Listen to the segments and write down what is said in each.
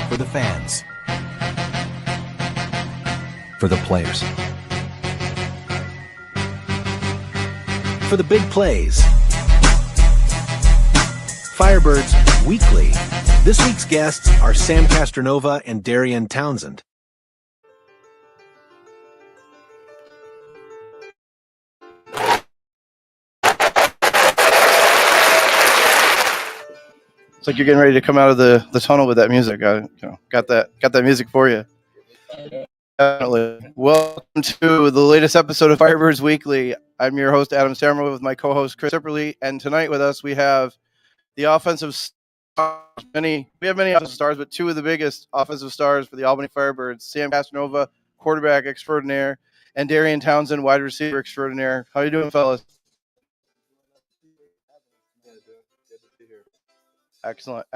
For the fans. For the players. For the big plays. Firebirds Weekly. This week's guests are Sam Castronova and Darien Townsend. It's like you're getting ready to come out of the tunnel with that music. Got that music for you. Definitely. Welcome to the latest episode of Firebirds Weekly. I'm your host, Adam Stammer, with my co-host, Chris Ipperly. And tonight with us, we have the offensive stars. We have many offensive stars, but two of the biggest offensive stars for the Albany Firebirds, Sam Castronova, quarterback extraordinaire, and Darien Townsend, wide receiver extraordinaire. How you doing, fellas? Excellent.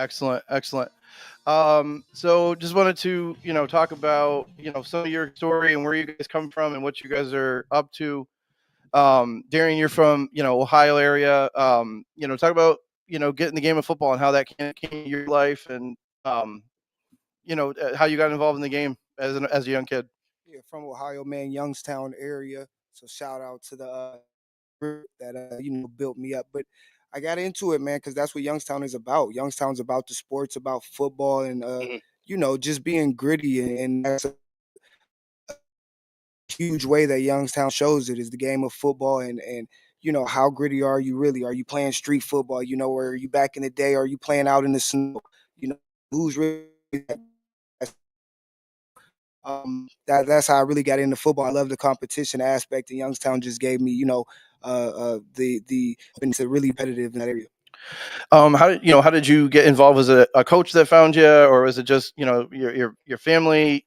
So just wanted to, talk about, some of your story and where you guys come from and what you guys are up to. Darien, you're from, Ohio area. Talk about, getting the game of football and how that came in your life and, how you got involved in the game as a young kid. Yeah, from Ohio, man, Youngstown area. So shout out to the group that built me up. But I got into it, man, because that's what Youngstown is about. Youngstown's about the sports, about football, and just being gritty, and that's a huge way that Youngstown shows it is the game of football, and how gritty are you really? Are you playing street football? Or are you back in the day? Are you playing out in the snow? Who's really that's how I really got into football. I love the competition aspect, and Youngstown just gave me, the it's really competitive in that area. How did you get involved? Was it a coach that found you, or was it just your family?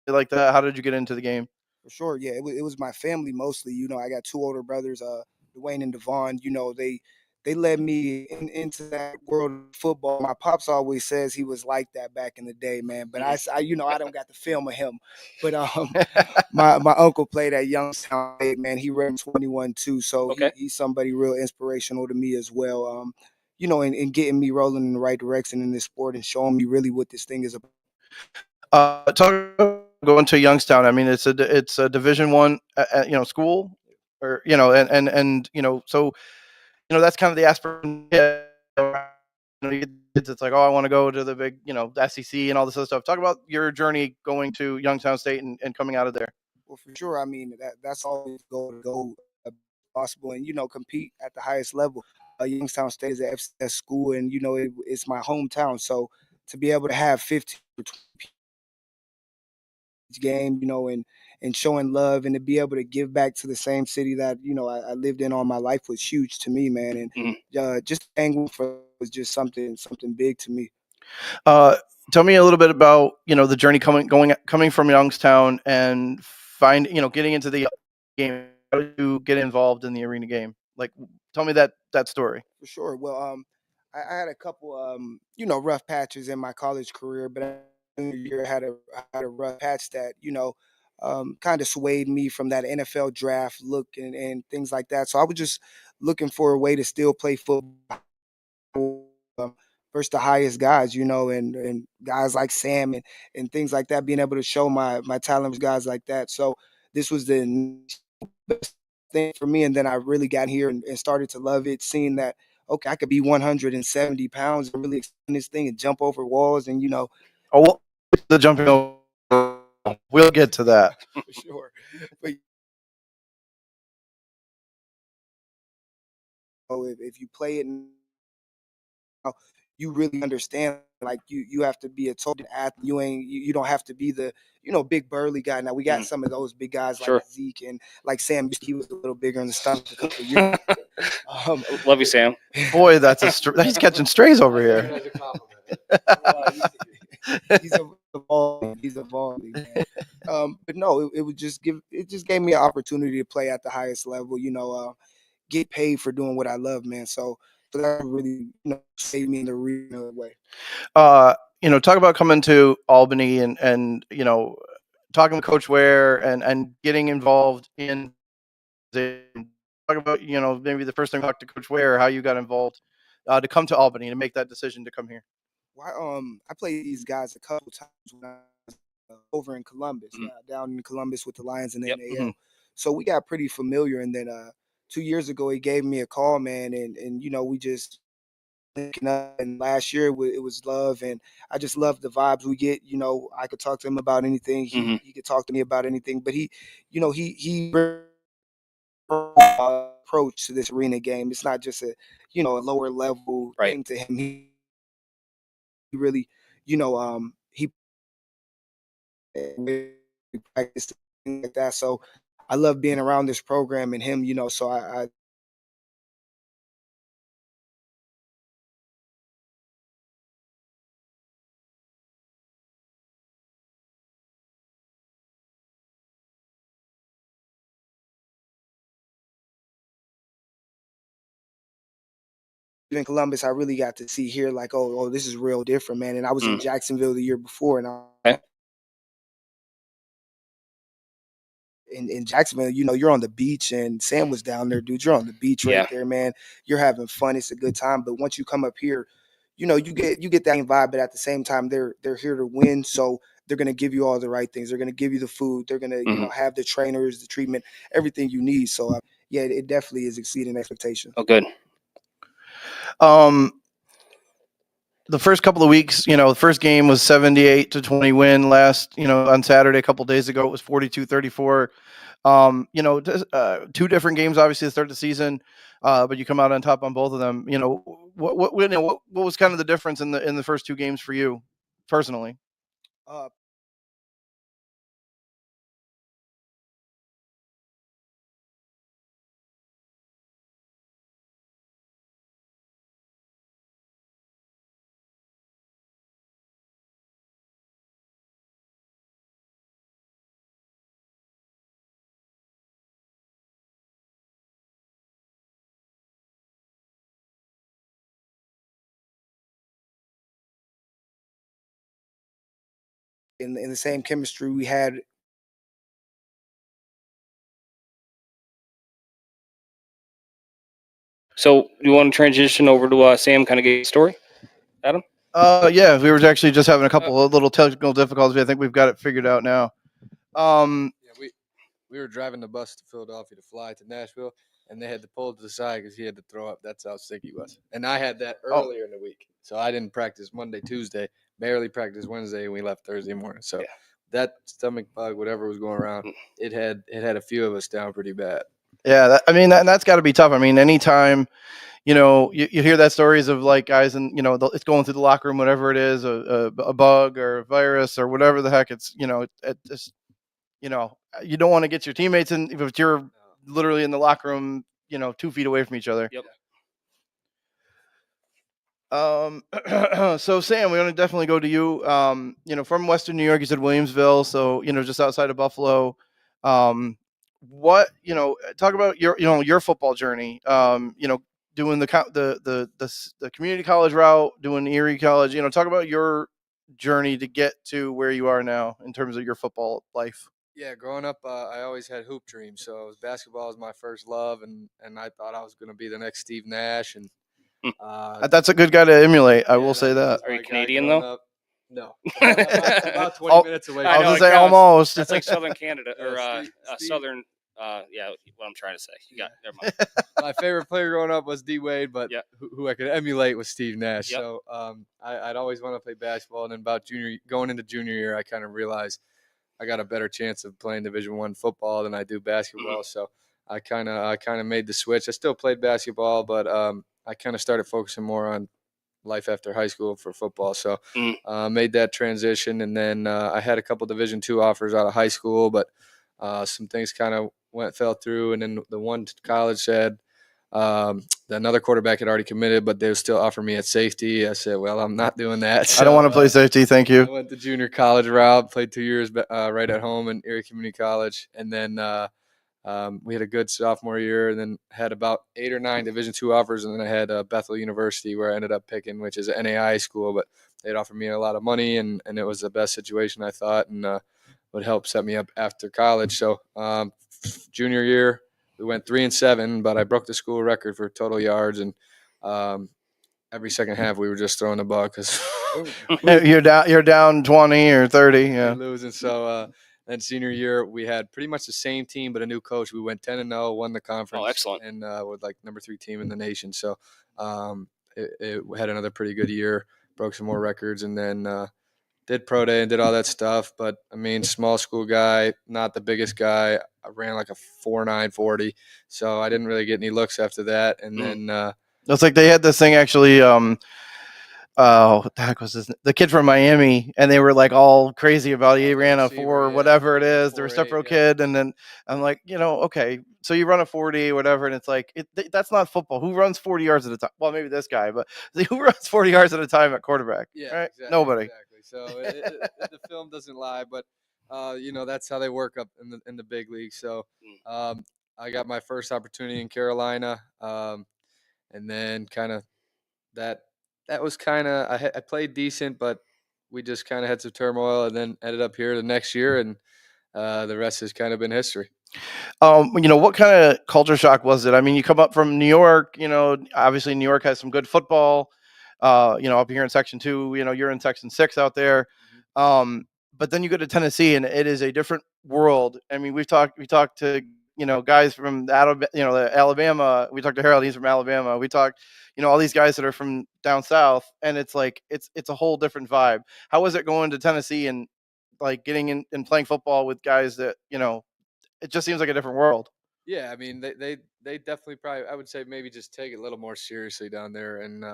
Like that. How did you get into the game? For sure, yeah, it was my family mostly. I got two older brothers, Dwayne and Devon. They led me into that world of football. My pops always says he was like that back in the day, man. But I don't got the film of him. But my uncle played at Youngstown, man. He ran 21 too, so okay. He's somebody real inspirational to me as well. In getting me rolling in the right direction in this sport and showing me really what this thing is about. Talk about going to Youngstown. I mean, it's a Division I, school, or so. That's kind of the aspiration. It's like, I want to go to the big, SEC and all this other stuff. Talk about your journey going to Youngstown State and coming out of there. Well, for sure. I mean, that's always the goal possible, and compete at the highest level. Youngstown State is an FCS school, and it's my hometown. So to be able to have 15 or 20 game, and showing love, and to be able to give back to the same city that I lived in all my life was huge to me, man. And just angling for was just something big to me. Tell me a little bit about the journey coming from Youngstown and getting into the game. How did you get involved in the arena game? Like, tell me that story. For sure. Well, I had a couple rough patches in my college career, but year I had a rough patch that kind of swayed me from that NFL draft look and things like that. So I was just looking for a way to still play football versus the highest guys, and guys like Sam and things like that, being able to show my talent with guys like that. So this was the best thing for me. And then I really got here and started to love it, seeing that, okay, I could be 170 pounds and really extend this thing and jump over walls and, Oh, the jumping over. We'll get to that. For sure. But if you play it, you really understand. Like you have to be a total athlete. You don't have to be the big burly guy. Now we got some of those big guys like Zeke and like Sam. He was a little bigger in the stomach a couple of years. Love you, Sam. Boy, he's catching strays over here. He's evolving. Man. But no, it just gave me an opportunity to play at the highest level. Get paid for doing what I love, man. So that really saved me in the real way. Talk about coming to Albany and talking with Coach Ware and getting involved in the. Talk about maybe the first time you talked to Coach Ware, how you got involved to come to Albany to make that decision to come here. Why? I played these guys a couple times when I was over in Columbus, Mhm. down in Columbus with the Lions and the Yep. NAL. So we got pretty familiar. And then 2 years ago, he gave me a call, man, and we just linking up. And last year it was love, and I just love the vibes we get. I could talk to him about anything. Mhm. He could talk to me about anything. But he approach to this arena game. It's not just a lower level Right. thing to him. He really, he practice things like that. So I love being around this program and him. So I in Columbus, I really got to see here like, oh, this is real different, man. And I was in Mm. Jacksonville the year before, and Okay. in Jacksonville, you're on the beach, and Sam was down there, dude. You're on the beach right Yeah. there, man. You're having fun. It's a good time. But once you come up here, you get that vibe, but at the same time, they're here to win. So they're gonna give you all the right things. They're gonna give you the food. They're gonna Mhm. have the trainers, the treatment, everything you need. So yeah, it definitely is exceeding expectations. Oh, good. Um, the first couple of weeks, the first game was 78-20 win. Last, on Saturday, a couple of days ago, it was 42-34. Two different games, obviously, to start the season, but you come out on top on both of them. What was kind of the difference in the first two games for you personally? Uh, in the same chemistry we had. So you want to transition over to Sam, kind of get a story, Adam? Yeah, we were actually just having a couple of little technical difficulties. I think we've got it figured out now. Yeah, we were driving the bus to Philadelphia to fly to Nashville, and they had to pull to the side because he had to throw up. That's how sick he was. And I had that earlier in the week, so I didn't practice Monday, Tuesday, barely practiced Wednesday, and we left Thursday morning. So Yeah. that stomach bug, whatever was going around, it had a few of us down pretty bad. Yeah, that's got to be tough. I mean, anytime you hear that stories of like guys and it's going through the locker room, whatever it is, a bug or a virus or whatever the heck it's, it just, you don't want to get your teammates in if you're literally in the locker room, 2 feet away from each other. Yep. So Sam, we want to definitely go to you. From Western New York, you said Williamsville, so just outside of Buffalo. What talk about your football journey. Doing the community college route, doing Erie College. Talk about your journey to get to where you are now in terms of your football life. Yeah, growing up, I always had hoop dreams. So basketball was my first love, and I thought I was going to be the next Steve Nash. And That's a good guy to emulate. I will say that. was Are you my guy Canadian, growing though? up. No, about 20 Oh, minutes away. I was from gonna it. say almost. That's like Southern Canada or Yeah, Steve- Southern. Yeah, what I'm trying to say. You got never mind. My favorite player growing up was D Wade, but Yeah. who I could emulate was Steve Nash. Yep. So I'd always want to play basketball, and then going into junior year, I kind of realized I got a better chance of playing Division I football than I do basketball. So I kind of made the switch. I still played basketball, but I kind of started focusing more on life after high school for football. So made that transition, and then I had a couple Division II offers out of high school, but some things kind of fell through, and then the one college said another quarterback had already committed, but they would still offer me at safety. I said, well, I'm not doing that. I don't want to play safety. Thank I you. went the junior college route, played 2 years right at home in Erie Community College, and then we had a good sophomore year, and then had about 8 or 9 Division II offers, and then I had Bethel University where I ended up picking, which is an NAI school, but they'd offered me a lot of money, and it was the best situation I thought, and would help set me up after college. So junior year, we went 3-7, but I broke the school record for total yards, and every second half we were just throwing the ball because You're down 20 or 30. Yeah. losing. So then senior year we had pretty much the same team but a new coach. We went 10-0, won the conference. Oh, excellent. And with like number 3 team in the nation. So it had another pretty good year, broke some more records, and then did pro day and did all that stuff. But I mean, small school guy, not the biggest guy. I ran like a 4.9 40, so I didn't really get any looks after that. And then It's like they had this thing actually. What the heck was the kid from Miami, and they were like all crazy about he ran a receiver, 4, yeah, whatever it is, the 4.8, reciprocal yeah. kid, and then I'm like, okay, so you run a 40, whatever, and it's like that's not football. Who runs 40 yards at a time? Well, maybe this guy, but who runs 40 yards at a time at quarterback? Yeah, right? exactly, Nobody. Exactly. So the film doesn't lie, but that's how they work up in the big league. So I got my first opportunity in Carolina, and then kind of that was kind of I played decent, but we just kind of had some turmoil, and then ended up here the next year, and the rest has kind of been history. What kind of culture shock was it? I mean, you come up from New York, obviously New York has some good football, up here in Section 2, you're in Section 6 out there. But then you go to Tennessee and it is a different world. I mean, we talked to, guys from Alabama. We talked to Harold, he's from Alabama. We talked, all these guys that are from down south, and it's like, it's a whole different vibe. How was it going to Tennessee and like getting in and playing football with guys that, it just seems like a different world. Yeah, I mean they definitely probably I would say maybe just take it a little more seriously down there, and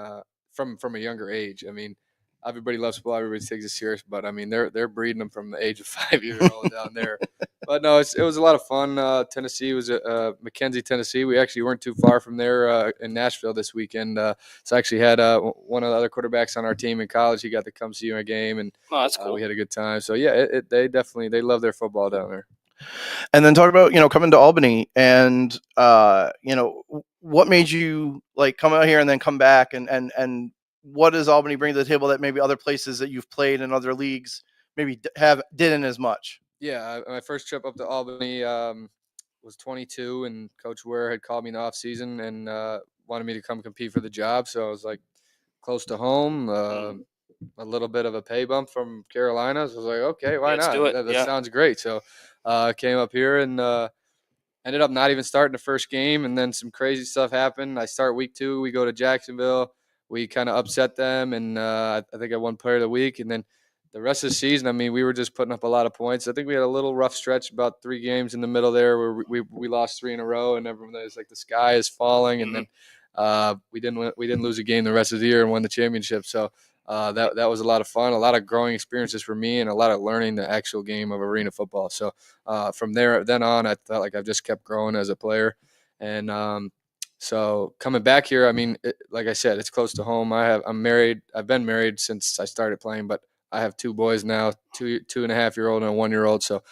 from a younger age. I mean, everybody loves football, everybody takes it serious, but I mean they're breeding them from the age of 5-year-old down there. But no, it was a lot of fun. Tennessee was McKenzie, Tennessee. We actually weren't too far from there in Nashville this weekend. So I actually had one of the other quarterbacks on our team in college. He got to come see my game, and that's cool. we had a good time. So yeah, they love their football down there. And then talk about, coming to Albany and, what made you like come out here and then come back and what does Albany bring to the table that maybe other places that you've played in other leagues maybe didn't as much? Yeah, my first trip up to Albany was 22, and Coach Ware had called me in the off season and wanted me to come compete for the job. So I was like close to home, a little bit of a pay bump from Carolina. So I was like, okay, why Let's not? do it. That sounds great. So came up here and ended up not even starting the first game, and then some crazy stuff happened. I start week 2. We go to Jacksonville. We kind of upset them, and I think I won Player of the Week. And then the rest of the season, I mean, we were just putting up a lot of points. I think we had a little rough stretch, about 3 games in the middle there, where we lost 3 in a row, and everyone was like the sky is falling. And then we didn't lose a game the rest of the year and won the championship. So that was a lot of fun, a lot of growing experiences for me, and a lot of learning the actual game of arena football. So from then on, I felt like I've just kept growing as a player. And so coming back here, I mean, like I said, it's close to home. I'm married. I've been married since I started playing, but I have 2 boys now, 2.5-year-old and a 1-year-old. So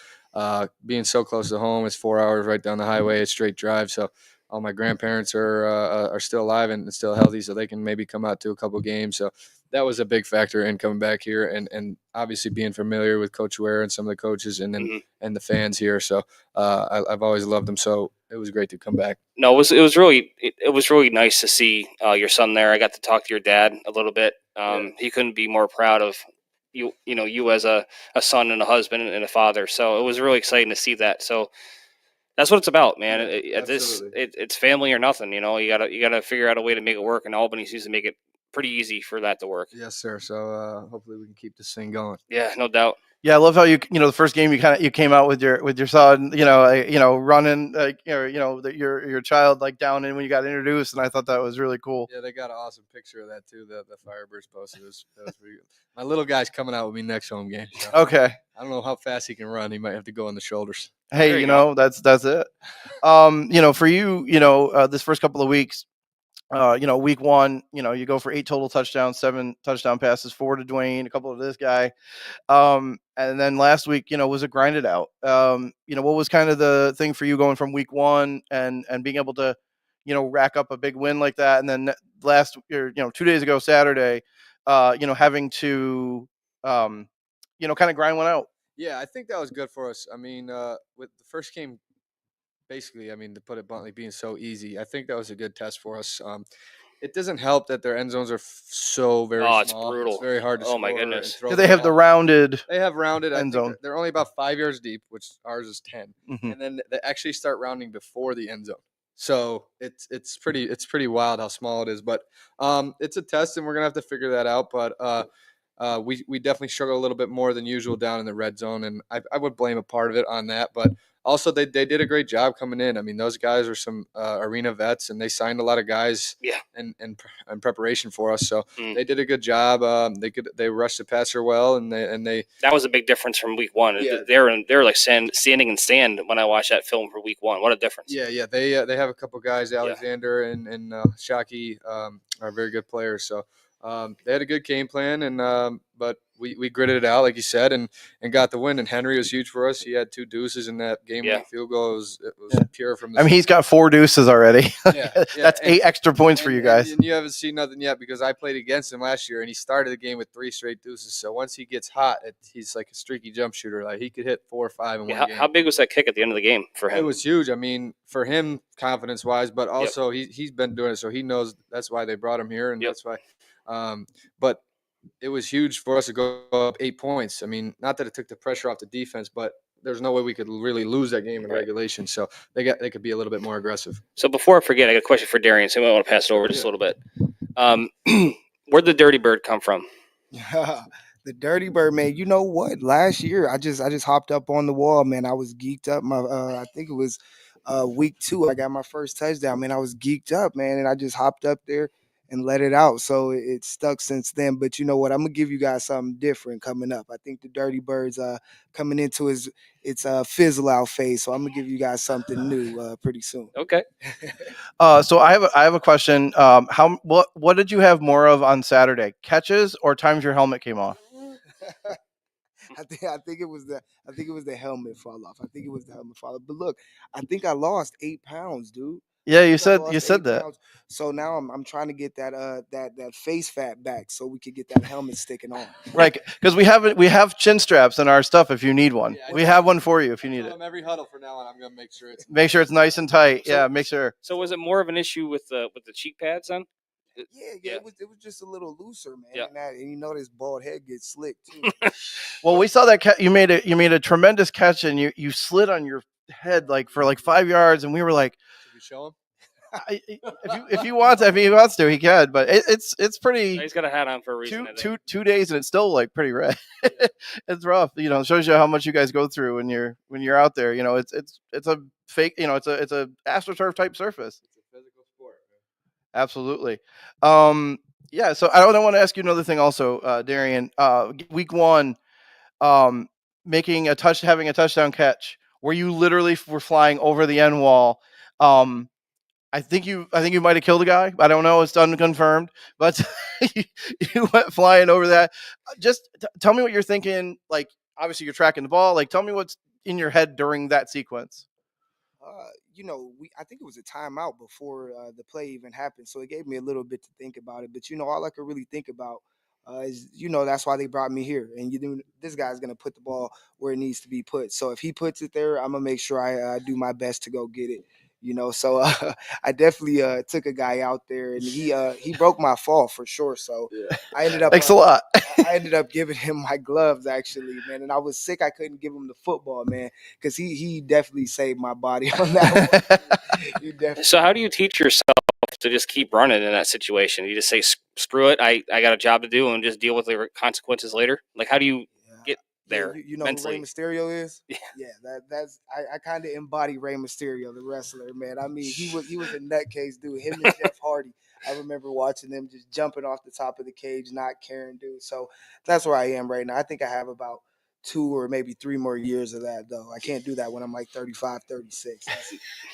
being so close to home, it's 4 hours right down the highway. It's straight drive. So all my grandparents are still alive and still healthy, so they can maybe come out to a couple games. So that was a big factor in coming back here, and obviously being familiar with Coach Ware and some of the coaches, and then and the fans here. So I've always loved them. So it was great to come back. No, it was really nice to see your son there. I got to talk to your dad a little bit. He couldn't be more proud of you as a son and a husband and a father. So it was really exciting to see that. So that's what it's about, man. It's family or nothing. You gotta figure out a way to make it work. And Albany seems to make it pretty easy for that to work. Yes, sir. So hopefully we can keep this thing going. Yeah, no doubt. Yeah, I love how the first game you came out with your son, running your child like down in when you got introduced, and I thought that was really cool. Yeah, they got an awesome picture of that too. The Firebirds posted. That was pretty good. My little guy's coming out with me next home game. So Okay. I don't know how fast he can run. He might have to go on the shoulders. Hey, that's it. For you, this first couple of weeks, week 1, you go for 8 total touchdowns, 7 touchdown passes, 4 to Dwayne, a couple to this guy. And then last week, was it grinded out? What was kind of the thing for you going from week 1 and being able to, rack up a big win like that? And then 2 days ago, Saturday, having to, kind of grind one out. Yeah, I think that was good for us. I mean, with the first game, basically, I mean, to put it bluntly, being so easy, I think that was a good test for us. it doesn't help that their end zones are so very Oh, it's small. brutal. It's very hard to Oh, score my and goodness. throw Do they have the ball. rounded? They have rounded. I end think zone? they're only about 5 yards deep, which ours is 10, Mhm. and then they actually start rounding before the end zone. So it's pretty wild how small it is. But it's a test, and we're gonna have to figure that out. But we definitely struggle a little bit more than usual down in the red zone, and I would blame a part of it on that. But also, they did a great job coming in. I mean, those guys are some arena vets, and they signed a lot of guys Yeah. in preparation for us. So Mm. they did a good job. They rushed the passer well, and they That was a big difference from week one. Yeah. They're like standing and stand when I watched that film for week one. What a difference. yeah they have a couple guys, Alexander and Shockey, are very good players. So they had a good game plan, and but we gritted it out, like you said, and got the win. And Henry was huge for us. He had 2 deuces in that game-winning field goal. It was pure from the I mean, he's got 4 deuces already. Yeah, That's 8 extra points for you guys. And you haven't seen nothing yet because I played against him last year, and he started the game with 3 straight deuces. So once he gets hot, he's like a streaky jump shooter. Like he could hit 4 or 5 in one game. How big was that kick at the end of the game for him? It was huge. I mean, for him, confidence-wise, but also he's been doing it, so he knows that's why they brought him here, and that's why. But it was huge for us to go up 8 points. I mean, not that it took the pressure off the defense, but there's no way we could really lose that game in regulation. So they could be a little bit more aggressive. So before I forget, I got a question for Darien. So I might want to pass it over just a little bit. Where'd the Dirty Bird come from? The Dirty Bird, man. You know what? Last year, I just hopped up on the wall, man. I was geeked up. I think it was week 2. I got my first touchdown, man. I was geeked up, man, and I just hopped up there and let it out. So it stuck since then. But you know what? I'm gonna give you guys something different coming up. I think the Dirty Bird's coming into its fizzle out phase. So I'm gonna give you guys something new pretty soon. Okay. So I have a question. What did you have more of on Saturday? Catches or times your helmet came off? I think it was the helmet fall off. But look, I think I lost 8 pounds, dude. Yeah, I you think I said lost 8 that. pounds. So now I'm trying to get that face fat back so we could get that helmet sticking on. Right, because we have chin straps in our stuff if you need one. Yeah, We have one for you if you need it. Every huddle for now on, I'm gonna make sure It's nice and tight. So- Yeah, make sure. So was it more of an issue with the cheek pads then? Yeah. It was just a little looser, man. Yeah. And you know this bald head gets slick too. Well, we saw that you made a tremendous catch, and you slid on your head for 5 yards, and we were like, Should we show him? if he wants to, he can. But it's pretty. He's got a hat on for a reason. I think. Two days, and it's still pretty red. It's rough. It shows you how much you guys go through when you're out there. It's a fake. It's a AstroTurf type surface. It's a physical sport. Absolutely. Yeah. So I want to ask you another thing also, Darien. Week 1, having a touchdown catch where you literally were flying over the end wall. I think you might have killed a guy. I don't know. It's unconfirmed, but you went flying over that. Just tell me what you're thinking. Obviously you're tracking the ball. Tell me what's in your head during that sequence. I think it was a timeout before the play even happened, so it gave me a little bit to think about it. But all I could really think about is that's why they brought me here, and this guy's gonna put the ball where it needs to be put. So if he puts it there, I'm gonna make sure I do my best to go get it. So I definitely took a guy out there, and he broke my fall for sure. So I ended up Thanks a lot. I ended up giving him my gloves, actually, man. And I was sick. I couldn't give him the football, man, because he definitely saved my body on that one. So how do you teach yourself to just keep running in that situation? You just say, screw it, I got a job to do, and just deal with the consequences later? How do you get there You know mentally? who Rey Mysterio is? Yeah. That's I kind of embody Rey Mysterio, the wrestler, man. I mean, he was a nutcase dude. Him and Jeff Hardy. I remember watching them just jumping off the top of the cage, not caring, dude. So that's where I am right now. I think I have about 2 or maybe 3 more years of that, though. I can't do that when I'm 35, 36.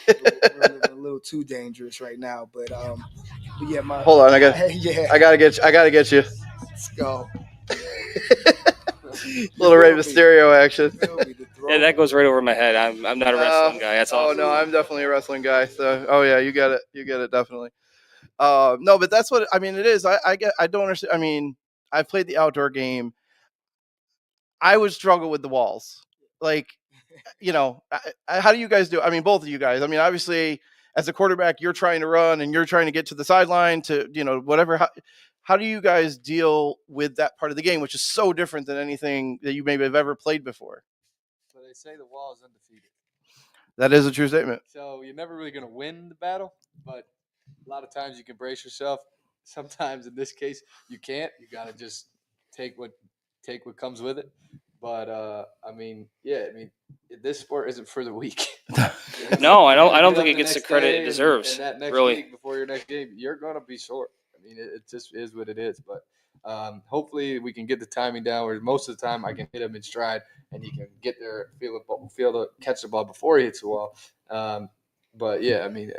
That's a little too dangerous right now. But yeah, Hold on, I gotta get you. Let's go. Little Rey Mysterio action. Yeah, that goes right over my head. I'm not a wrestling guy. That's all. Oh no, I'm definitely a wrestling guy. So yeah, you get it definitely. No, but that's what it is. I don't understand. I played the outdoor game. I would struggle with the walls. How do you guys do? Both of you guys. Obviously, as a quarterback, you're trying to run and you're trying to get to the sideline to, whatever. How do you guys deal with that part of the game, which is so different than anything that you maybe have ever played before? So they say the wall is undefeated. That is a true statement. So you're never really going to win the battle, but a lot of times you can brace yourself. Sometimes in this case you can't. You got to just take what comes with it. But this sport isn't for the weak. No, I don't think it gets the credit it deserves. And that next really, week before your next game, you're going to be sore. I mean, it just is what it is. But hopefully we can get the timing down where most of the time I can hit him in stride and he can get there, feel to catch the ball before he hits the wall. But yeah, I mean,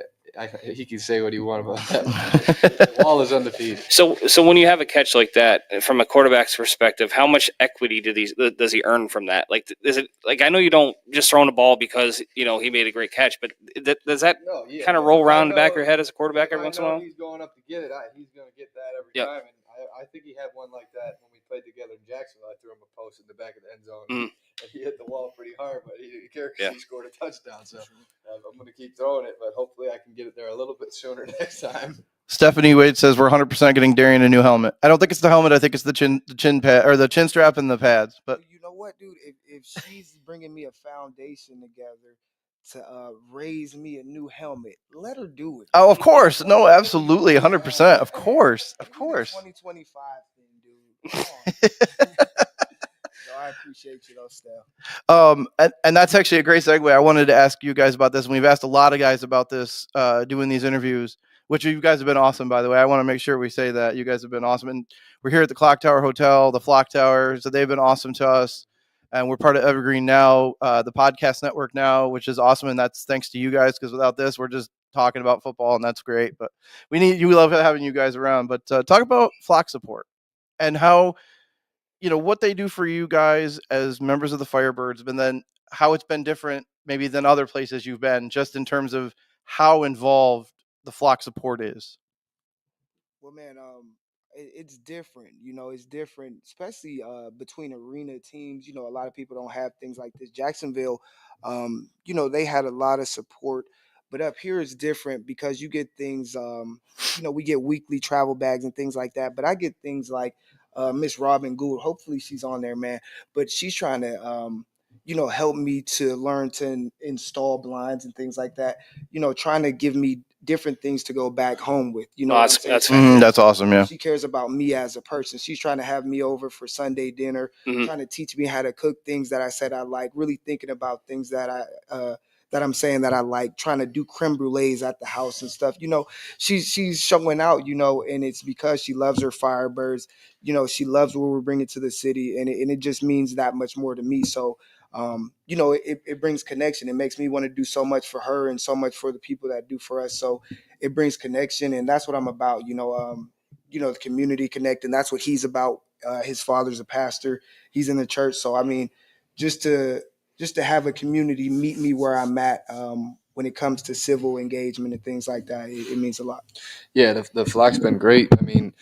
he can say what he wants about that. The wall is undefeated. So when you have a catch like that, from a quarterback's perspective, how much equity does he earn from that? Like, is it like, I know you don't just throw in a ball because he made a great catch, but does that kind of roll around the back of your head as a quarterback every once in a while? He's going up to get it. He's going to get that every time. And I think he had one like that when we played together in Jacksonville. I threw him a post in the back of the end zone. And he hit the wall pretty hard, but he scored a touchdown. So I'm going to keep throwing it, but hopefully I can get it there a little bit sooner next time. Stephanie Wade says we're 100% getting Darien a new helmet. I don't think it's the helmet. I think it's the chin pad or the chin strap and the pads. But you know what, dude? If she's bringing me a foundation together to raise me a new helmet, let her do it. Oh, of course. No, absolutely. 100%. Of course. 2025 thing, dude. Come on. No, I appreciate you though, Steph. And that's actually a great segue. I wanted to ask you guys about this, and we've asked a lot of guys about this doing these interviews, which you guys have been awesome, by the way. I want to make sure we say that. You guys have been awesome. And we're here at the Clock Tower Hotel, the Flock Tower, so they've been awesome to us. And we're part of Evergreen now, the podcast network now, which is awesome. And that's thanks to you guys, because without this, we're just talking about football, and that's great. But we love having you guys around. But talk about Flock support and how, what they do for you guys as members of the Firebirds, but then how it's been different maybe than other places you've been, just in terms of how involved the Flock support is. Well, man, it's different. It's different, especially between arena teams. A lot of people don't have things like this. Jacksonville, they had a lot of support, but up here it's different because you get things. We get weekly travel bags and things like that, but I get things like Miss Robin Gould. Hopefully she's on there, man. But she's trying to, help me to learn to install blinds and things like that. Trying to give me different things to go back home with. That's awesome. Yeah. She cares about me as a person. She's trying to have me over for Sunday dinner, trying to teach me how to cook things that I said I like, really thinking about things that I'm saying that I like, trying to do creme brulees at the house and stuff. She's showing out, and it's because she loves her Firebirds. She loves what we're bringing to the city, and it just means that much more to me. So, it brings connection. It makes me want to do so much for her and so much for the people that do for us. So it brings connection, and that's what I'm about. The community connect, and that's what he's about. His father's a pastor. He's in the church. So, I mean, just to have a community meet me where I'm at when it comes to civil engagement and things like that, it means a lot. Yeah, the Flock's been great. I mean,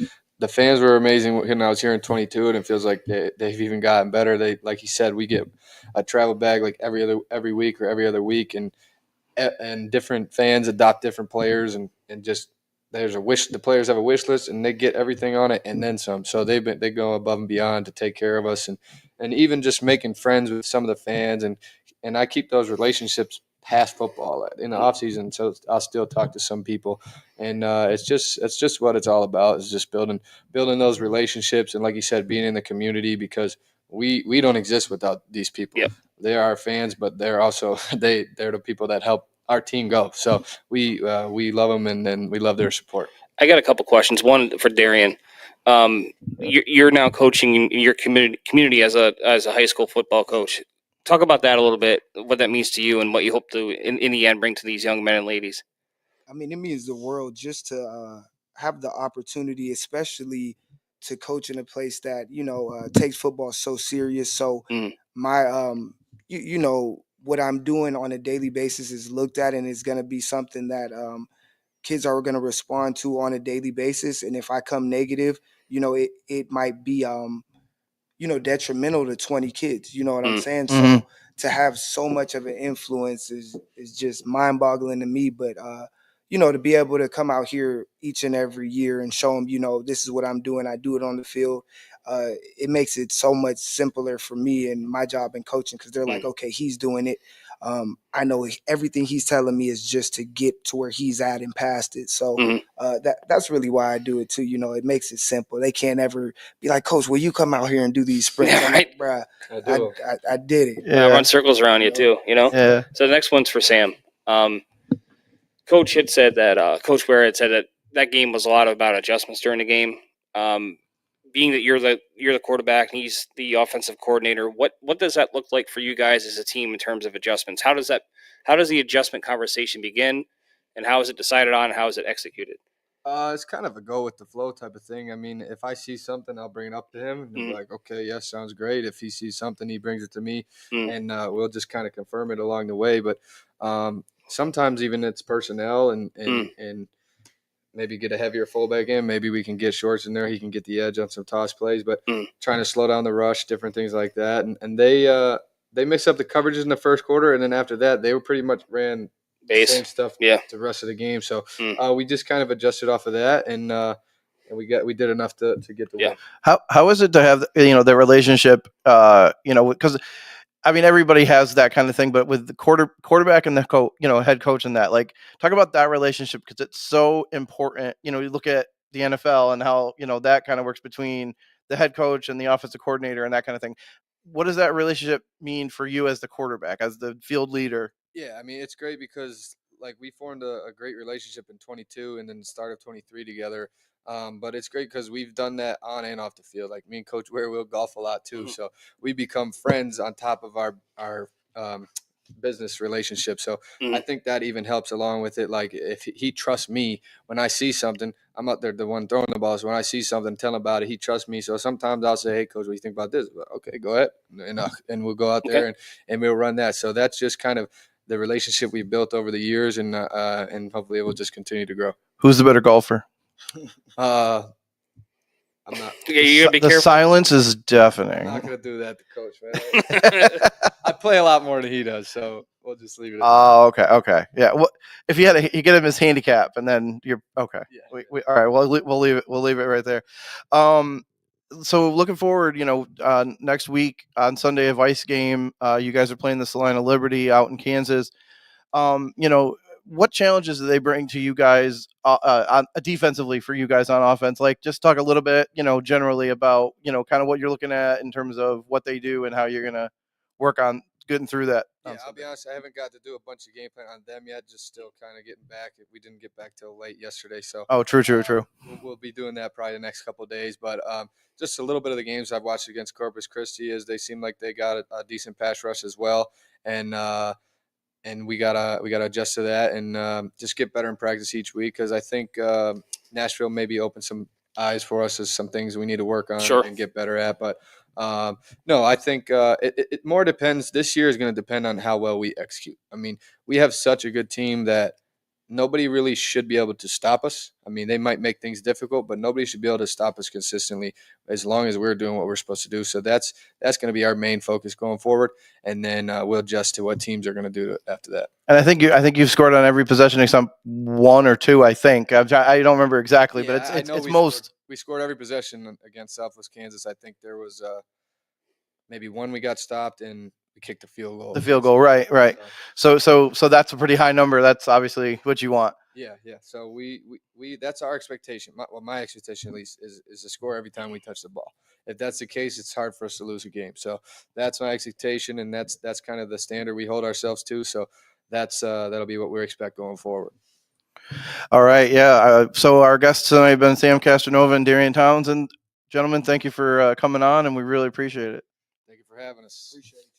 the fans were amazing when I was here in 22, and it feels like they've even gotten better. They, like you said, we get a travel bag like every week or every other week, and different fans adopt different players, and just there's a wish. The players have a wish list, and they get everything on it and then some. So they go above and beyond to take care of us, and even just making friends with some of the fans, and I keep those relationships past football in the off season. So I'll still talk to some people, and it's just what it's all about, is just building those relationships, and like you said, being in the community, because we don't exist without these people. Yep. They are our fans, but they're also they're the people that help our team go. So we love them, and we love their support. I got a couple questions. One for Darien. You're now coaching your community as a high school football coach. Talk about that a little bit, what that means to you and what you hope to, in the end, bring to these young men and ladies. I mean, it means the world just to have the opportunity, especially to coach in a place that, takes football so serious. So my, what I'm doing on a daily basis is looked at, and it's going to be something that kids are going to respond to on a daily basis. And if I come negative, it might be detrimental to 20 kids. You know what I'm saying? So to have so much of an influence is just mind boggling to me. But to be able to come out here each and every year and show them, this is what I'm doing. I do it on the field. It makes it so much simpler for me and my job in coaching because they're like, okay, he's doing it. I know everything he's telling me is just to get to where he's at and past it. So that's really why I do it too. It makes it simple. They can't ever be like, Coach, will you come out here and do these sprints? Yeah, I'm right. like, bruh, I did it. Yeah. Run circles around you too, Yeah. So the next one's for Sam. Coach had said that Coach Ware had said that game was a lot about adjustments during the game. Being that you're the quarterback and he's the offensive coordinator, what does that look like for you guys as a team in terms of adjustments? How does the adjustment conversation begin, and how is it decided on? How is it executed? It's kind of a go with the flow type of thing. I mean, if I see something, I'll bring it up to him and he'll be like, okay, yes, sounds great. If he sees something, he brings it to me and we'll just kind of confirm it along the way. But sometimes even it's personnel and maybe get a heavier fullback in. Maybe we can get Shorts in there. He can get the edge on some toss plays, but trying to slow down the rush, different things like that. And they mixed up the coverages in the first quarter, and then after that, they were pretty much ran base same stuff the rest of the game. So we just kind of adjusted off of that, and we did enough to get the win. How is it to have the relationship? Because I mean, everybody has that kind of thing, but with the quarterback and the head coach and that, like, talk about that relationship because it's so important. You look at the NFL and how that kind of works between the head coach and the offensive coordinator and that kind of thing. What does that relationship mean for you as the quarterback, as the field leader? Yeah, I mean, it's great because like we formed a great relationship in 22 and then the start of 23 together. But it's great because we've done that on and off the field. Like me and Coach Ware will golf a lot too, so we become friends on top of our business relationship. So I think that even helps along with it. Like if he trusts me when I see something, I'm out there the one throwing the ball. So when I see something, tell him about it. He trusts me. So sometimes I'll say, "Hey, Coach, what do you think about this?" But, okay, go ahead, and we'll go out there and we'll run that. So that's just kind of the relationship we've built over the years, and hopefully it will just continue to grow. Who's the better golfer? I'm not. You gotta be careful. The silence is deafening. I'm not gonna do that to Coach, man. I play a lot more than he does, so we'll just leave it. Oh, okay, yeah. Well, if you get him his handicap, and then you're okay. Yeah. All right. Well, we'll leave it. We'll leave it right there. So looking forward, next week on Sunday, a Vice game. You guys are playing the Salina Liberty out in Kansas. What challenges do they bring to you guys defensively for you guys on offense? Like, just talk a little bit, generally about, kind of what you're looking at in terms of what they do and how you're going to work on getting through that. Yeah, I'll be honest, I haven't got to do a bunch of game plan on them yet. Just still kind of getting back. We didn't get back till late yesterday, so. Oh, true. We'll be doing that probably the next couple of days, but just a little bit of the games I've watched against Corpus Christi is they seem like they got a decent pass rush as well, and we gotta adjust to that and just get better in practice each week because I think Nashville maybe opened some eyes for us as some things we need to work on and get better at. But no, I think it more depends. This year is going to depend on how well we execute. I mean, we have such a good team that nobody really should be able to stop us. I mean, they might make things difficult, but nobody should be able to stop us consistently as long as we're doing what we're supposed to do. So that's going to be our main focus going forward, and then we'll adjust to what teams are going to do after that. And I think you've scored on every possession except one or two. I think I don't remember exactly, but it's most. We scored every possession against Southwest Kansas. I think there was maybe one we got stopped and we kicked the field goal. The field goal, right. So that's a pretty high number. That's obviously what you want. Yeah. So we that's our expectation. My expectation at least is to score every time we touch the ball. If that's the case, it's hard for us to lose a game. So that's my expectation, and that's kind of the standard we hold ourselves to. So that'll be what we expect going forward. All right, yeah. So our guests tonight have been Sam Castronova and Darien Townsend. Gentlemen, thank you for coming on, and we really appreciate it. Thank you for having us. Appreciate it.